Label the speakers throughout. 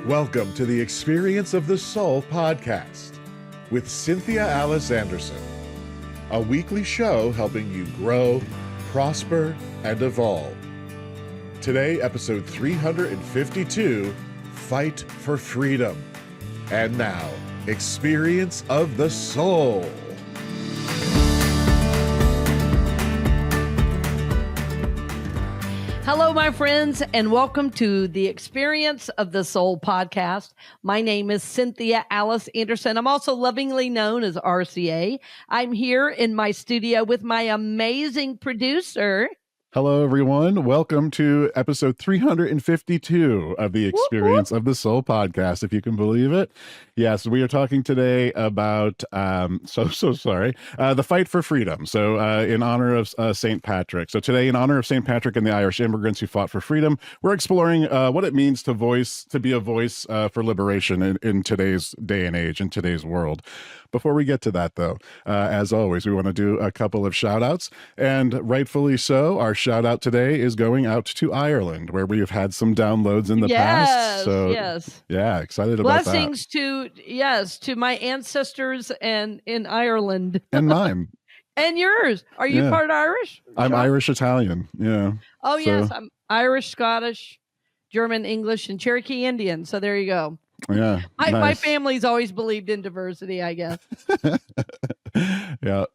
Speaker 1: Welcome to the Experience of the Soul podcast with Cynthia Alice Anderson, a weekly show helping you grow, prosper, and evolve. Today, episode 352, Fight for Freedom. And now, Experience of the Soul.
Speaker 2: Hello, my friends, and welcome to the Experience of the Soul podcast. My name is Cynthia Alice Anderson. I'm also lovingly known as RCA. I'm here in my studio with my amazing producer.
Speaker 3: Hello, everyone. Welcome to episode 352 of the Experience of the Soul podcast, if you can believe it. Yes, we are talking today about, the fight for freedom. So in honor of St. Patrick. So today, in honor of St. Patrick and the Irish immigrants who fought for freedom, we're exploring what it means to be a voice for liberation in today's day and age, in today's world. Before we get to that, though, as always, we want to do a couple of shout outs, and rightfully so. Our shout out today is going out to Ireland, where we have had some downloads in the past. So, yeah, excited about that.
Speaker 2: Blessings to my ancestors and in Ireland.
Speaker 3: And mine.
Speaker 2: And yours. Are you part Irish?
Speaker 3: I'm Irish Italian. Yeah.
Speaker 2: Oh, yes. I'm Irish, Scottish, German, English, and Cherokee Indian. So there you go.
Speaker 3: Yeah.
Speaker 2: My family's always believed in diversity, I guess.
Speaker 3: Yeah.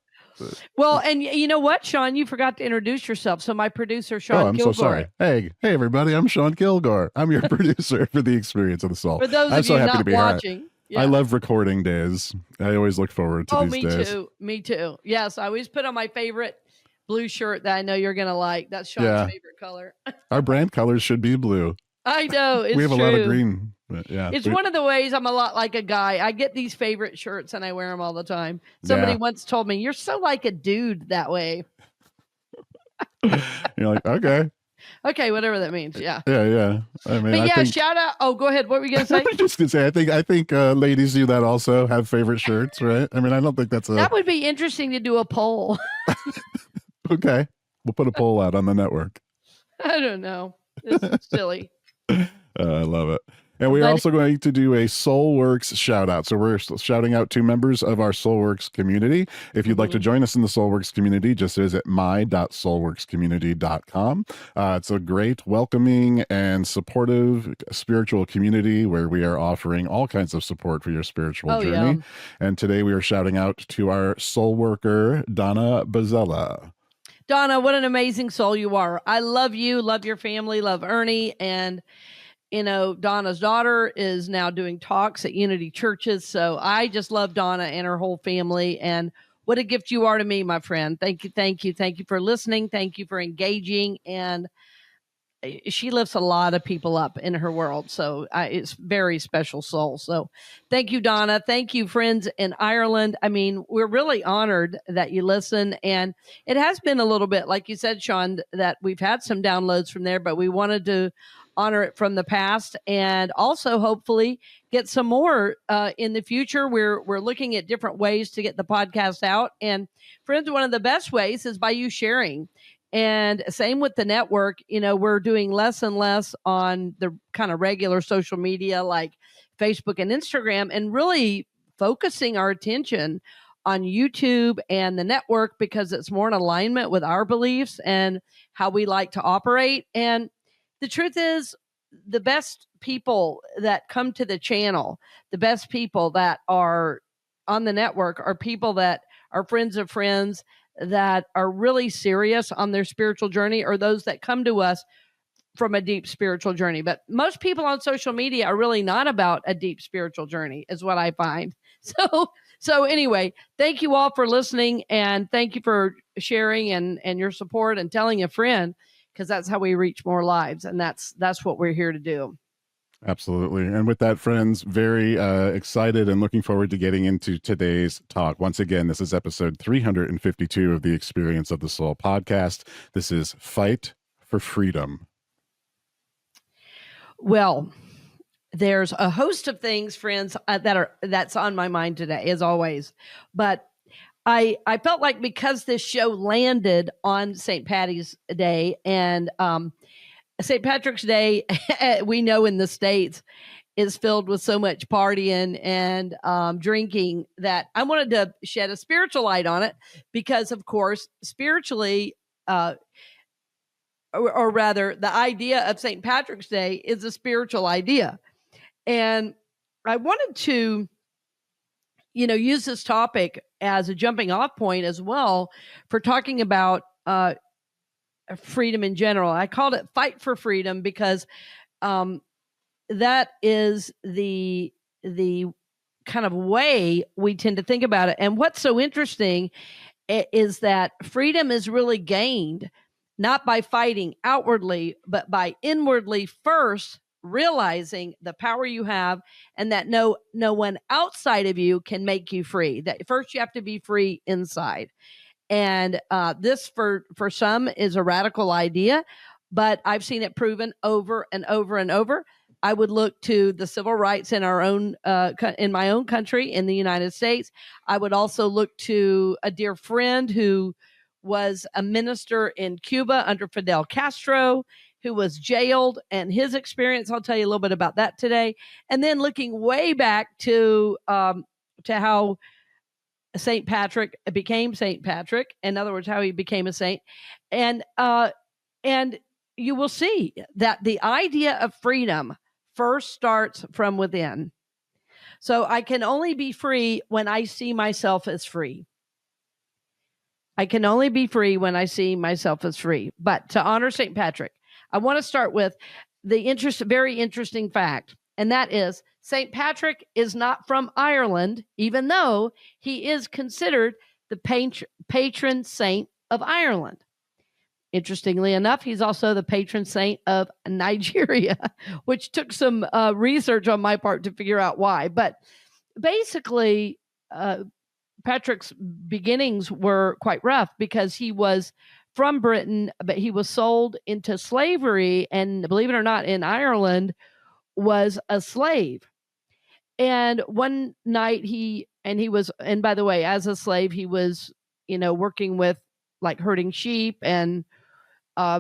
Speaker 2: Well, and you know what, Sean? You forgot to introduce yourself. So my producer, Sean Kilgore.
Speaker 3: So sorry. Hey, everybody. I'm Sean Kilgore. I'm your producer for the Experience of the Soul.
Speaker 2: For those of you not watching.
Speaker 3: Yeah. I love recording days. I always look forward to these days.
Speaker 2: Me too. Yes, I always put on my favorite blue shirt that I know you're going to like. That's Sean's favorite color.
Speaker 3: Our brand colors should be blue.
Speaker 2: I know. It's
Speaker 3: we have
Speaker 2: true.
Speaker 3: A lot of green. But yeah,
Speaker 2: it's one of the ways I'm a lot like a guy. I get these favorite shirts and I wear them all the time. Somebody once told me, "You're so like a dude that way."
Speaker 3: You're like, okay.
Speaker 2: Okay, whatever that means. Yeah.
Speaker 3: Yeah. I mean,
Speaker 2: shout out. Oh, go ahead. What were you gonna say?
Speaker 3: I was just gonna say, I think ladies do that also. Have favorite shirts, right? I mean, I don't think
Speaker 2: that would be interesting to do a poll.
Speaker 3: Okay, we'll put a poll out on the network.
Speaker 2: I don't know. It's silly.
Speaker 3: I love it. And we're also going to do a Soulworks shout out. So we're shouting out 2 members of our Soulworks community. If you'd like to join us in the Soulworks community, just visit my.soulworkscommunity.com. It's a great, welcoming, and supportive spiritual community where we are offering all kinds of support for your spiritual journey. Yeah. And today we are shouting out to our soul worker, Donna Bazella.
Speaker 2: Donna, what an amazing soul you are. I love you, love your family, love Ernie, and Donna's daughter is now doing talks at Unity Churches. So I just love Donna and her whole family. And what a gift you are to me, my friend. Thank you. Thank you. Thank you for listening. Thank you for engaging. And she lifts a lot of people up in her world. So it's very special soul. So thank you, Donna. Thank you, friends in Ireland. I mean, we're really honored that you listen. And it has been a little bit, like you said, Sean, that we've had some downloads from there, but we wanted to honor it from the past and also hopefully get some more in the future. We're looking at different ways to get the podcast out. And friends, one of the best ways is by you sharing. And same with the network, we're doing less and less on the kind of regular social media like Facebook and Instagram, and really focusing our attention on YouTube and the network because it's more in alignment with our beliefs and how we like to operate. And the truth is, the best people that come to the channel, the best people that are on the network are people that are friends of friends that are really serious on their spiritual journey, or those that come to us from a deep spiritual journey. But most people on social media are really not about a deep spiritual journey, is what I find. So anyway, thank you all for listening, and thank you for sharing and your support and telling a friend, because that's how we reach more lives. And that's what we're here to do.
Speaker 3: Absolutely. And with that, friends, very excited and looking forward to getting into today's talk. Once again, this is episode 352 of the Experience of the Soul podcast. This is Fight for Freedom.
Speaker 2: Well, there's a host of things, friends, that's on my mind today, as always. But I felt like because this show landed on St. Patty's Day and St. Patrick's Day, we know in the States is filled with so much partying and drinking that I wanted to shed a spiritual light on it because, of course, spiritually, or rather, the idea of St. Patrick's Day is a spiritual idea. And I wanted to, use this topic as a jumping off point as well for talking about freedom in general. I called it Fight for Freedom because that is the kind of way we tend to think about it. And what's so interesting is that freedom is really gained not by fighting outwardly, but by inwardly first realizing the power you have and that no one outside of you can make you free. That first you have to be free inside. And this for some is a radical idea, but I've seen it proven over and over and over. I would look to the civil rights in our own, in my own country, in the United States. I would also look to a dear friend who was a minister in Cuba under Fidel Castro, who was jailed, and his experience. I'll tell you a little bit about that today. And then looking way back to how St. Patrick became St. Patrick. In other words, how he became a saint. And you will see that the idea of freedom first starts from within. So I can only be free when I see myself as free. I can only be free when I see myself as free. But to honor St. Patrick, I want to start with the very interesting fact, and that is St. Patrick is not from Ireland, even though he is considered the patron saint of Ireland. Interestingly enough, he's also the patron saint of Nigeria, which took some research on my part to figure out why. But basically, Patrick's beginnings were quite rough because he was from Britain, but he was sold into slavery, and believe it or not, in Ireland was a slave. And one night and by the way, as a slave, he was, working with like herding sheep and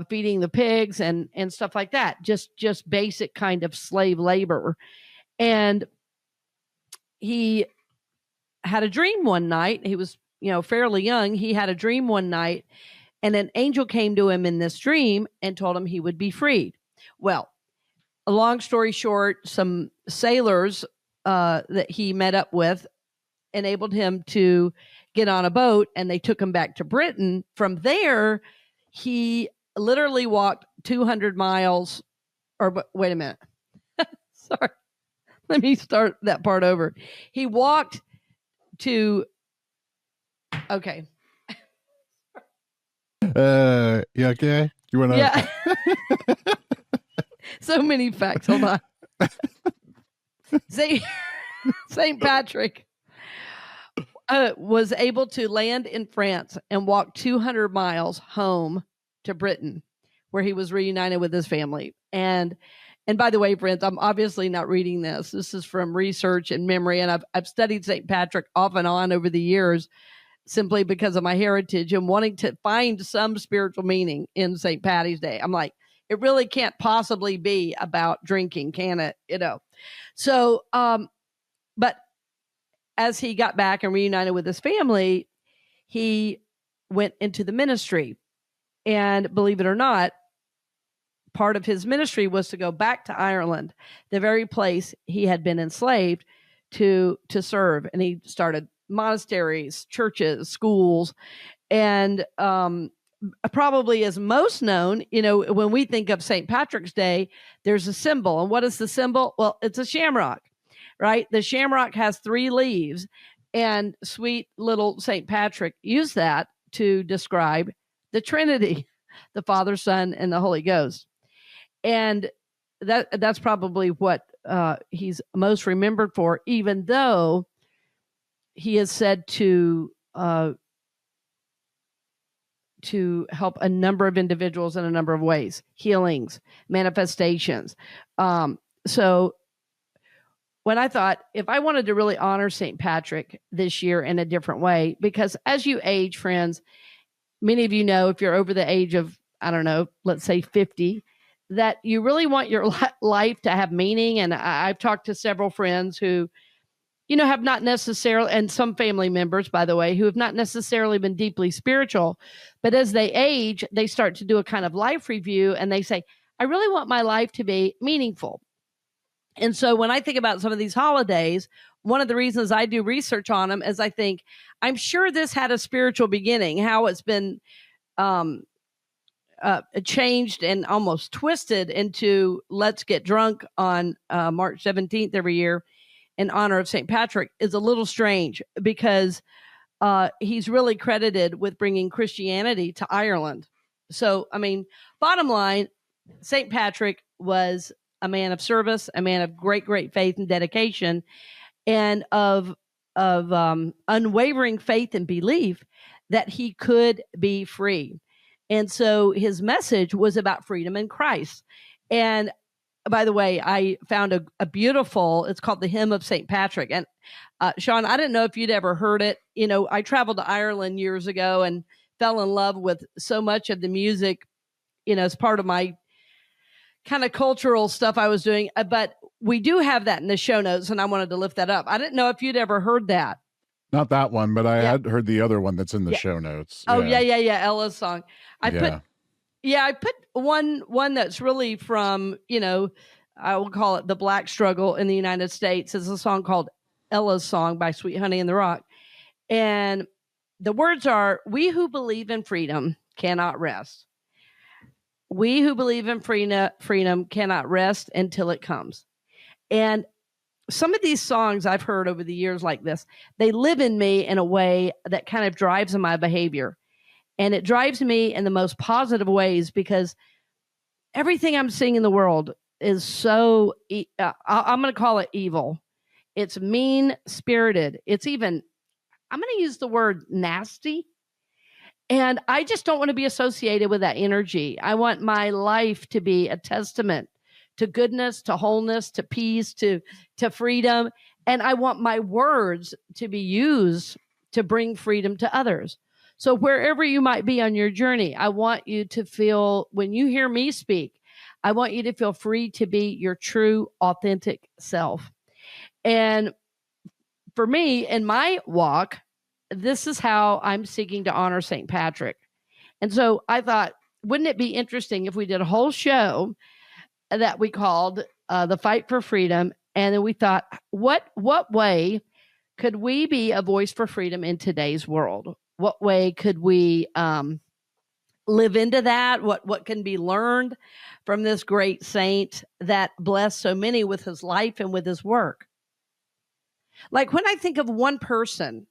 Speaker 2: feeding the pigs and stuff like that. Just basic kind of slave labor. And he had a dream one night. He was, fairly young. He had a dream one night, and an angel came to him in this dream and told him he would be freed. Well, a long story short, some sailors that he met up with enabled him to get on a boat, and they took him back to Britain. From there, he literally walked 200 miles, or wait a minute. Sorry. Let me start that part over. He walked to, okay.
Speaker 3: You okay? You want to?
Speaker 2: Yeah. So many facts. Hold on. St. Patrick was able to land in France and walk 200 miles home to Britain, where he was reunited with his family. And by the way, friends, I'm obviously not reading this. This is from research and memory, and I've studied St. Patrick off and on over the years, simply because of my heritage and wanting to find some spiritual meaning in St. Patty's Day. I'm like, it really can't possibly be about drinking, can it? So, but as he got back and reunited with his family, he went into the ministry. And believe it or not, part of his ministry was to go back to Ireland, the very place he had been enslaved, to serve. And he started monasteries, churches, schools, and probably is most known, when we think of St. Patrick's Day, there's a symbol. And what is the symbol? Well, it's a shamrock, right? The shamrock has 3 leaves, and sweet little St. Patrick used that to describe the Trinity, the Father, Son, and the Holy Ghost. And that's probably what he's most remembered for, even though he is said to help a number of individuals in a number of ways, healings, manifestations. So when I thought, if I wanted to really honor St. Patrick this year in a different way, because as you age, friends, many of you know, if you're over the age of, I don't know, let's say 50, that you really want your life to have meaning. And I've talked to several friends who, have not necessarily, and some family members, by the way, who have not necessarily been deeply spiritual, but as they age, they start to do a kind of life review and they say, I really want my life to be meaningful. And so when I think about some of these holidays, one of the reasons I do research on them is I think, I'm sure this had a spiritual beginning, how it's been changed and almost twisted into let's get drunk on March 17th every year in honor of St. Patrick is a little strange because he's really credited with bringing Christianity to Ireland. So, bottom line, St. Patrick was a man of service, a man of great, great faith and dedication, and of unwavering faith and belief that he could be free. And so his message was about freedom in Christ. And by the way, I found a beautiful, it's called the Hymn of St. Patrick. And Sean, I didn't know if you'd ever heard it. I traveled to Ireland years ago and fell in love with so much of the music, as part of my kind of cultural stuff I was doing. But we do have that in the show notes, and I wanted to lift that up. I didn't know if you'd ever heard that.
Speaker 3: Not that one, but I had heard the other one that's in the show notes.
Speaker 2: Oh, yeah. Ella's song. I put one that's really from, I will call it the Black struggle in the United States. It's a song called Ella's Song by Sweet Honey in the Rock. And the words are, we who believe in freedom cannot rest. We who believe in freedom cannot rest until it comes. And some of these songs I've heard over the years like this, they live in me in a way that kind of drives my behavior. And it drives me in the most positive ways because everything I'm seeing in the world is so, I'm going to call it evil. It's mean-spirited. It's even, I'm going to use the word nasty. And I just don't want to be associated with that energy. I want my life to be a testament to goodness, to wholeness, to peace, to freedom. And I want my words to be used to bring freedom to others. So wherever you might be on your journey, I want you to feel, when you hear me speak, I want you to feel free to be your true, authentic self. And for me, in my walk, this is how I'm seeking to honor St. Patrick. And so I thought, wouldn't it be interesting if we did a whole show that we called The Fight for Freedom? And then we thought, what way could we be a voice for freedom in today's world? What way could we live into that? What can be learned from this great saint that blessed so many with his life and with his work? Like when I think of one person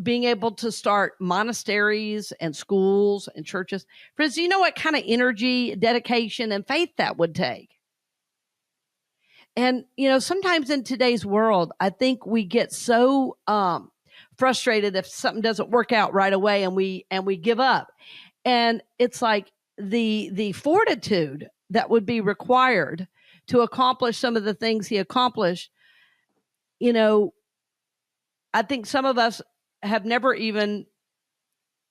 Speaker 2: being able to start monasteries and schools and churches, friends, you know what kind of energy, dedication, and faith that would take? And, sometimes in today's world, I think we get so frustrated if something doesn't work out right away and we give up. And it's like the fortitude that would be required to accomplish some of the things he accomplished. I think some of us have never even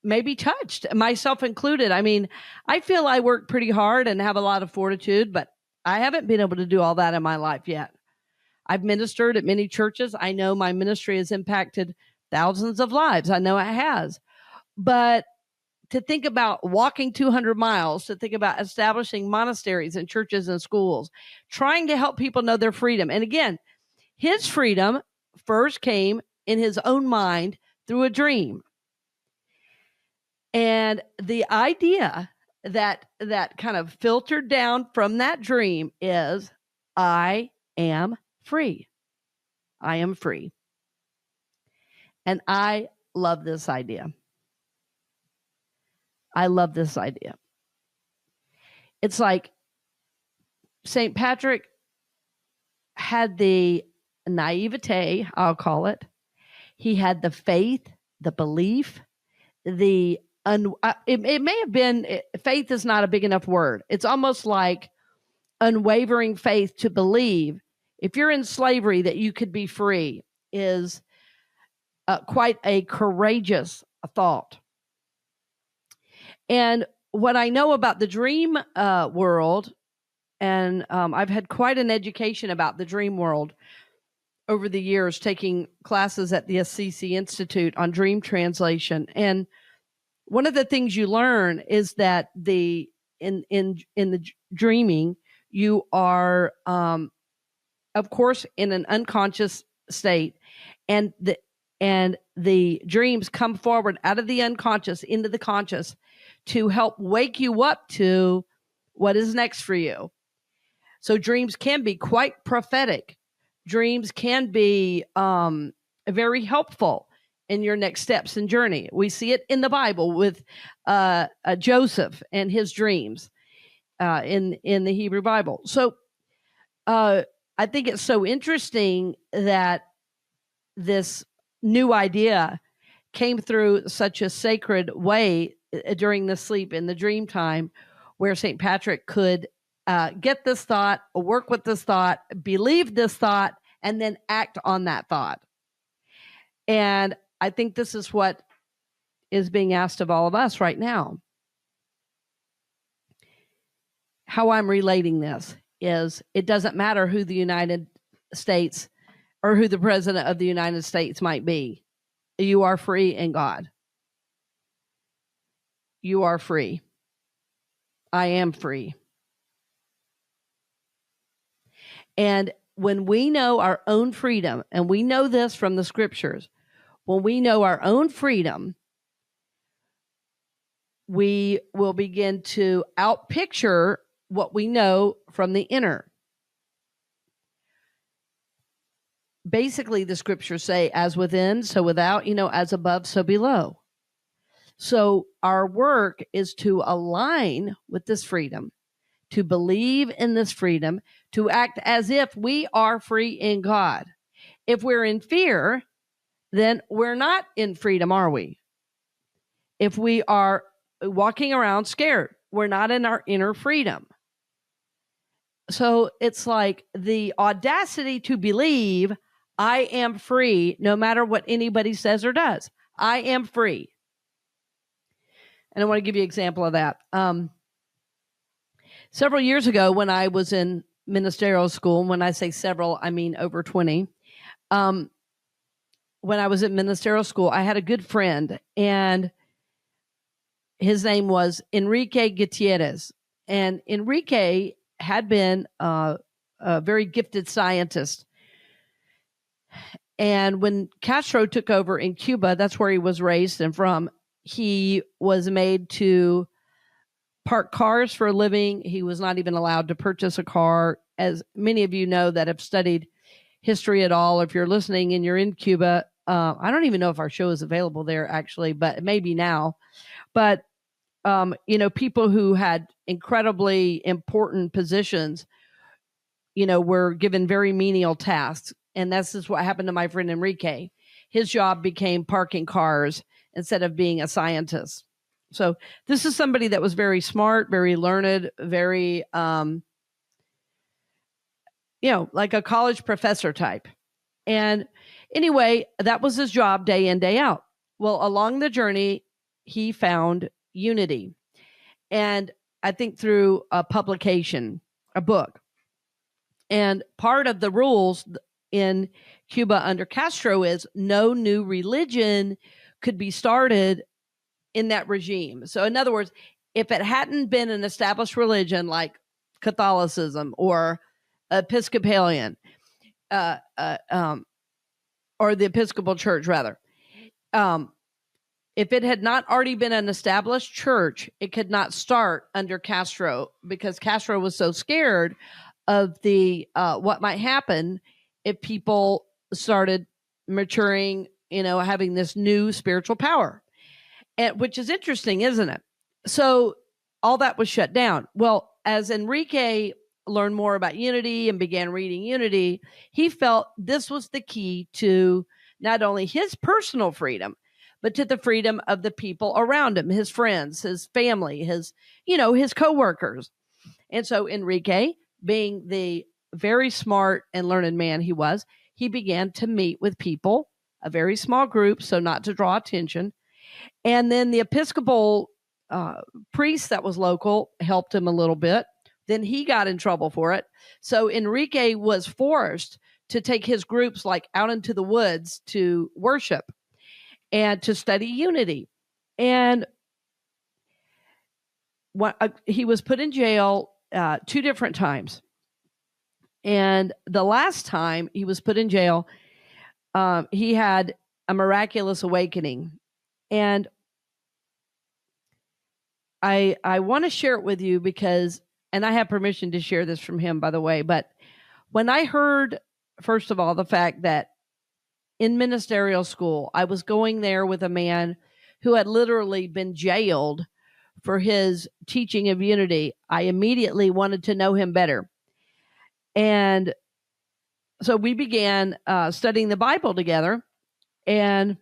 Speaker 2: maybe touched, myself included. I feel I work pretty hard and have a lot of fortitude, but I haven't been able to do all that in my life yet. I've ministered at many churches. I know my ministry has impacted thousands of lives. I know it has. But to think about walking 200 miles, to think about establishing monasteries and churches and schools, trying to help people know their freedom. And again, his freedom first came in his own mind through a dream. And the idea that kind of filtered down from that dream is, I am free. I am free. And I love this idea. I love this idea. It's like St. Patrick had the naivete, I'll call it. He had the faith, the belief, it may have been, faith is not a big enough word. It's almost like unwavering faith to believe if you're in slavery that you could be free is quite a courageous thought. And what I know about the dream world And I've had quite an education about the dream world over the years, taking classes at the Assisi Institute on dream translation. And one of the things you learn is that in the dreaming, you are, of course, in an unconscious state, and the dreams come forward out of the unconscious into the conscious to help wake you up to what is next for you. So dreams can be quite prophetic. Dreams can be very helpful in your next steps and journey. We see it in the Bible with Joseph and his dreams in the Hebrew Bible. So I think it's so interesting that this new idea came through such a sacred way during the sleep in the dream time, where St. Patrick could get this thought, work with this thought, believe this thought, and then act on that thought. And I think this is what is being asked of all of us right now. How I'm relating this is, it doesn't matter who the United States or who the president of the United States might be. You are free in God. You are free. I am free. And when we know our own freedom, and we know this from the scriptures, when we know our own freedom, we will begin to outpicture what we know from the inner. Basically, the scriptures say, as within, so without, as above, so below. So our work is to align with this freedom, to believe in this freedom, to act as if we are free in God. If we're in fear, then we're not in freedom, are we? If we are walking around scared, we're not in our inner freedom. So it's like the audacity to believe I am free no matter what anybody says or does. I am free. And I want to give you an example of that. Several years ago, when I was in ministerial school, and when I say several, I mean over 20. When I was in ministerial school, I had a good friend, and his name was Enrique Gutierrez. And Enrique had been a very gifted scientist. And when Castro took over in Cuba, that's where he was raised and from, he was made to park cars for a living. He was not even allowed to purchase a car. As many of you know that have studied history at all, if you're listening and you're in Cuba, I don't even know if our show is available there actually, but maybe now. But, people who had incredibly important positions, were given very menial tasks. And this is what happened to my friend Enrique. His job became parking cars instead of being a scientist. So this is somebody that was very smart, very learned, very, like a college professor type. And anyway, that was his job day in, day out. Well, along the journey, he found unity. And I think through a publication, a book. And part of the rules in Cuba under Castro is no new religion could be started in that regime. So in other words, if it hadn't been an established religion like Catholicism or Episcopalian, or the Episcopal Church rather, if it had not already been an established church, it could not start under Castro, because Castro was so scared of the what might happen if people started maturing, having this new spiritual power, which is interesting, isn't it? So all that was shut down. Well, as Enrique learned more about unity and began reading unity, he felt this was the key to not only his personal freedom, but to the freedom of the people around him, his friends, his family, his coworkers. And so Enrique, being the very smart and learned man he was, he began to meet with people, a very small group, so not to draw attention. And then the Episcopal priest that was local helped him a little bit then he got in trouble for it. So Enrique was forced to take his groups like out into the woods to worship and to study unity. And he was put in jail 2 different times. And the last time he was put in jail, he had a miraculous awakening. And I want to share it with you because, and I have permission to share this from him, by the way, but when I heard, first of all, the fact that in ministerial school, I was going there with a man who had literally been jailed for his teaching of unity, I immediately wanted to know him better. And so we began studying the Bible together, and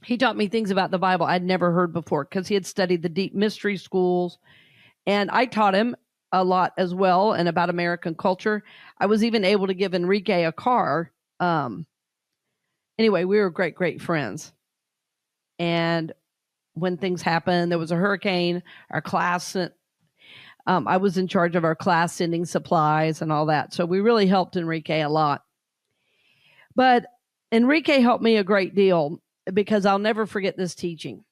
Speaker 2: he taught me things about the Bible I'd never heard before because he had studied the deep mystery schools, and I taught him a lot as well and about American culture. I was even able to give Enrique a car. Anyway, we were great friends. And when things happened, there was a hurricane, our class sent, I was in charge of our class sending supplies and all that. So we really helped Enrique a lot. But Enrique helped me a great deal because I'll never forget this teaching.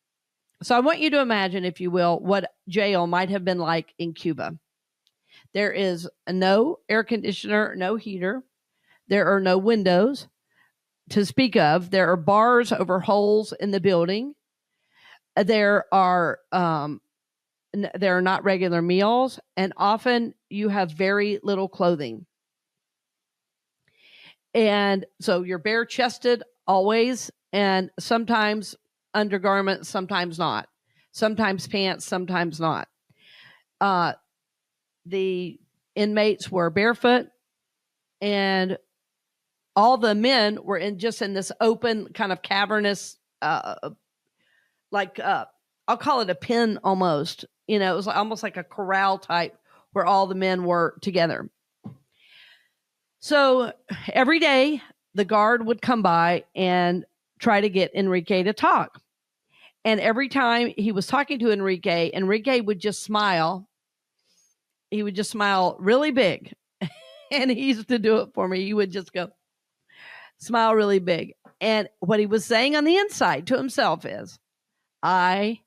Speaker 2: So I want you to imagine, if you will, what jail might have been like in Cuba. There is no air conditioner, no heater. There are no windows to speak of. There are bars over holes in the building. There are not regular meals, and often you have very little clothing. And so you're bare chested always, and sometimes undergarments, sometimes not. Sometimes pants, sometimes not. The inmates were barefoot, and all the men were in this open kind of cavernous, I'll call it a pen almost. It was almost like a corral type where all the men were together. So every day the guard would come by and try to get Enrique to talk. And every time he was talking to Enrique, Enrique would just smile. He would just smile really big. And he used to do it for me. He would just go, smile really big. And what he was saying on the inside to himself is, I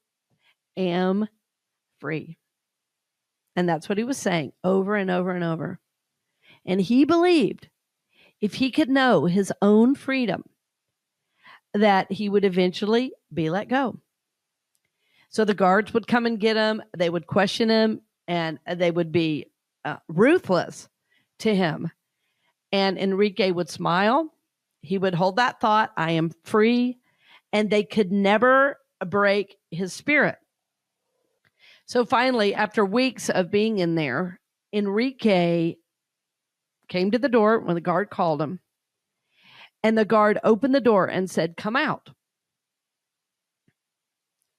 Speaker 2: am free. And that's what he was saying over and over and over. And he believed if he could know his own freedom, that he would eventually be let go. So the guards would come and get him. They would question him, and they would be ruthless to him. And Enrique would smile. He would hold that thought, I am free. And they could never break his spirit. So finally, after weeks of being in there, Enrique came to the door when the guard called him. And the guard opened the door and said, come out.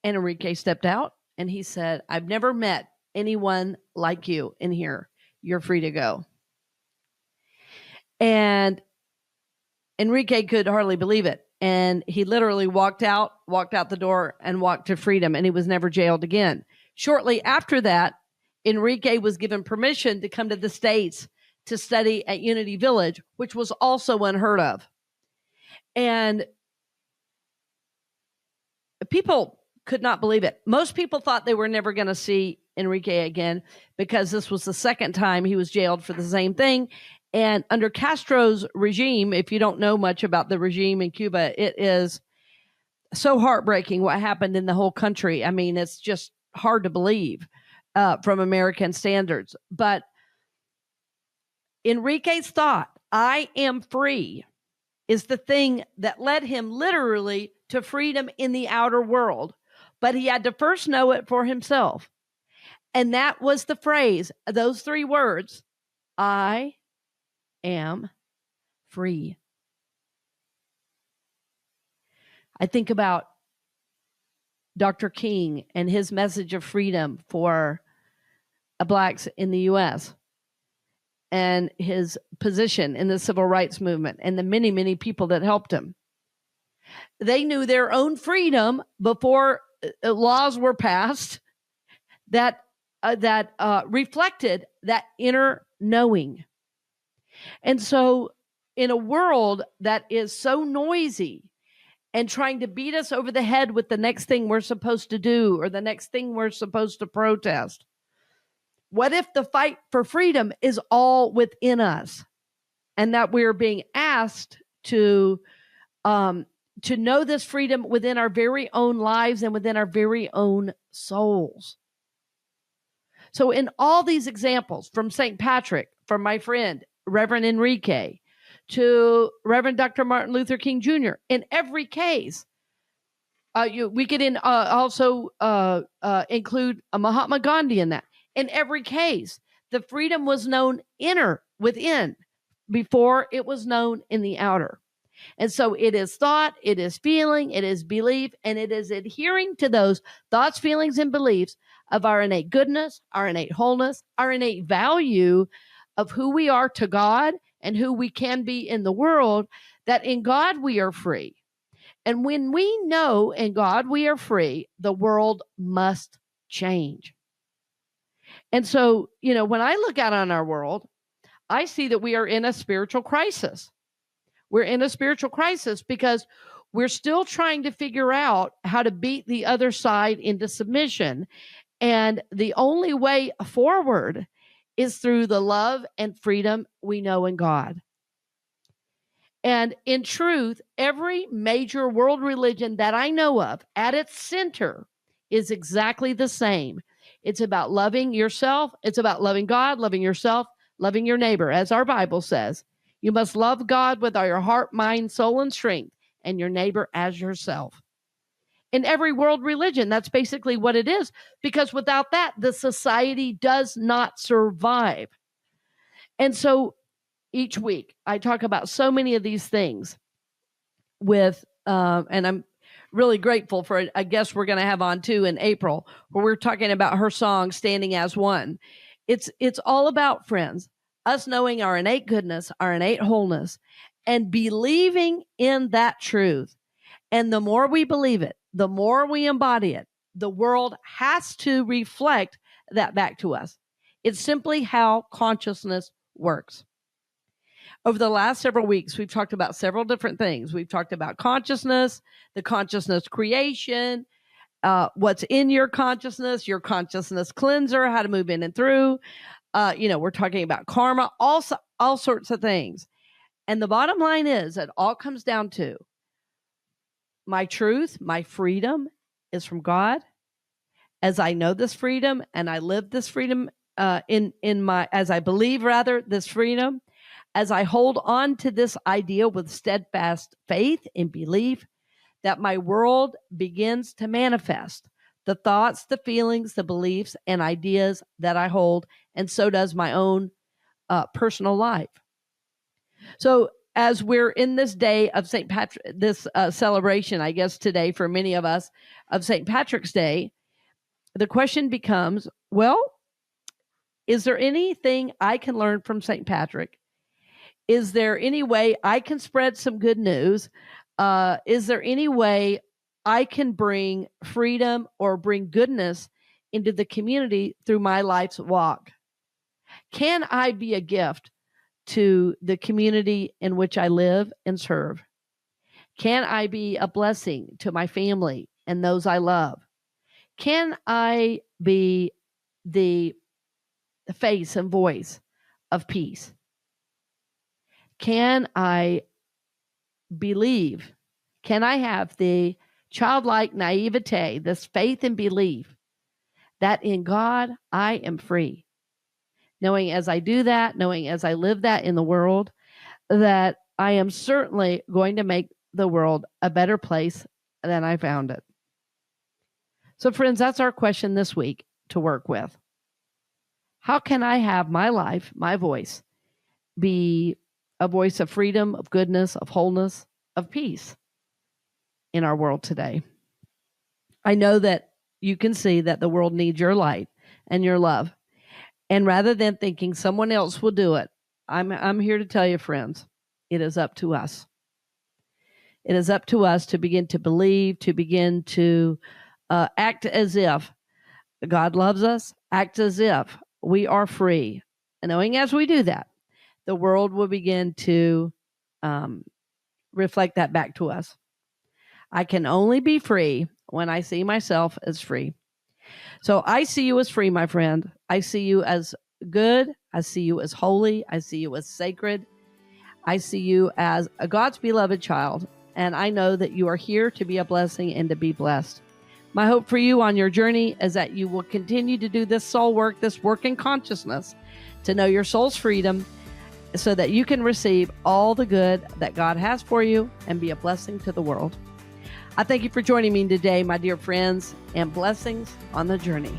Speaker 2: And Enrique stepped out and he said, I've never met anyone like you in here. You're free to go. And Enrique could hardly believe it. And he literally walked out the door and walked to freedom, and he was never jailed again. Shortly after that, Enrique was given permission to come to the States to study at Unity Village, which was also unheard of. And people could not believe it. Most people thought they were never going to see Enrique again because this was the second time he was jailed for the same thing. And under Castro's regime, if you don't know much about the regime in Cuba, it is so heartbreaking what happened in the whole country. I mean, it's just hard to believe from American standards. But Enrique's thought, I am free, is the thing that led him literally to freedom in the outer world. But he had to first know it for himself. And that was the phrase, those 3 words, I am free. I think about Dr. King and his message of freedom for Blacks in the U.S. and his position in the civil rights movement and the many, many people that helped him. They knew their own freedom before laws were passed that reflected that inner knowing. And so in a world that is so noisy and trying to beat us over the head with the next thing we're supposed to do or the next thing we're supposed to protest, what if the fight for freedom is all within us, and that we're being asked to know this freedom within our very own lives and within our very own souls? So in all these examples, from St. Patrick, from my friend, Reverend Enrique, to Reverend Dr. Martin Luther King Jr., in every case, we could also include Mahatma Gandhi in that. In every case, the freedom was known within before it was known in the outer. And so it is thought, it is feeling, it is belief, and it is adhering to those thoughts, feelings, and beliefs of our innate goodness, our innate wholeness, our innate value of who we are to God and who we can be in the world, that in God we are free. And when we know in God we are free, the world must change. And so, when I look out on our world, I see that we are in a spiritual crisis. We're in a spiritual crisis because we're still trying to figure out how to beat the other side into submission. And the only way forward is through the love and freedom we know in God. And in truth, every major world religion that I know of at its center is exactly the same. It's about loving yourself. It's about loving God, loving yourself, loving your neighbor. As our Bible says, you must love God with all your heart, mind, soul, and strength, and your neighbor as yourself. In every world religion, that's basically what it is, because without that, the society does not survive. And so each week, I talk about so many of these things with, and I'm really grateful for a guest we're going to have on too in April, where we're talking about her song, Standing as One. It's all about, friends, us knowing our innate goodness, our innate wholeness, and believing in that truth. And the more we believe it, the more we embody it, the world has to reflect that back to us. It's simply how consciousness works. Over the last several weeks, we've talked about several different things. We've talked about consciousness, the consciousness creation, what's in your consciousness cleanser, how to move in and through. We're talking about karma, all sorts of things. And the bottom line is, it all comes down to my truth, my freedom is from God. As I know this freedom and I live this freedom as I believe this freedom, as I hold on to this idea with steadfast faith and belief, that my world begins to manifest the thoughts, the feelings, the beliefs, and ideas that I hold, and so does my own personal life. So as we're in this day of St. Patrick, this celebration, I guess today for many of us, of St. Patrick's Day, the question becomes, well, is there anything I can learn from St. Patrick? Is there any way I can spread some good news? Is there any way I can bring freedom or bring goodness into the community through my life's walk? Can I be a gift to the community in which I live and serve? Can I be a blessing to my family and those I love? Can I be the face and voice of peace? Can I believe? Can I have the childlike naivete, this faith and belief that in God I am free? Knowing as I do that, knowing as I live that in the world, that I am certainly going to make the world a better place than I found it. So friends, that's our question this week to work with. How can I have my life, my voice, be a voice of freedom, of goodness, of wholeness, of peace in our world today? I know that you can see that the world needs your light and your love. And rather than thinking someone else will do it, I'm here to tell you, friends, it is up to us. It is up to us to begin to believe, to begin to act as if God loves us act as if we are free. And knowing as we do that, the world will begin to reflect that back to us. I can only be free when I see myself as free. So I see you as free, my friend. I see you as good. I see you as holy. I see you as sacred. I see you as a God's beloved child. And I know that you are here to be a blessing and to be blessed. My hope for you on your journey is that you will continue to do this soul work, this work in consciousness, to know your soul's freedom so that you can receive all the good that God has for you and be a blessing to the world. I thank you for joining me today, my dear friends, and blessings on the journey.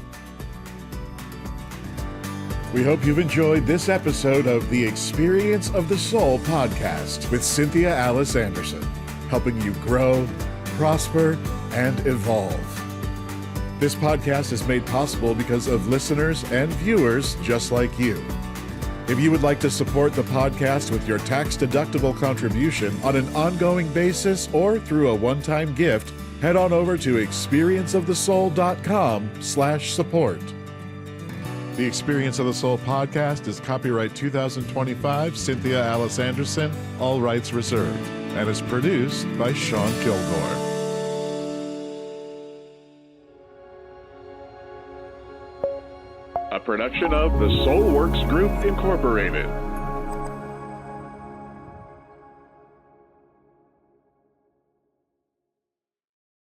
Speaker 1: We hope you've enjoyed this episode of the Experience of the Soul podcast with Cynthia Alice Anderson, helping you grow, prosper, and evolve. This podcast is made possible because of listeners and viewers just like you. If you would like to support the podcast with your tax-deductible contribution on an ongoing basis or through a one-time gift, head on over to experienceofthesoul.com/support. The Experience of the Soul podcast is copyright 2025 Cynthia Alice Anderson, all rights reserved, and is produced by Sean Kilgore. A production of the Soul Works Group, Incorporated.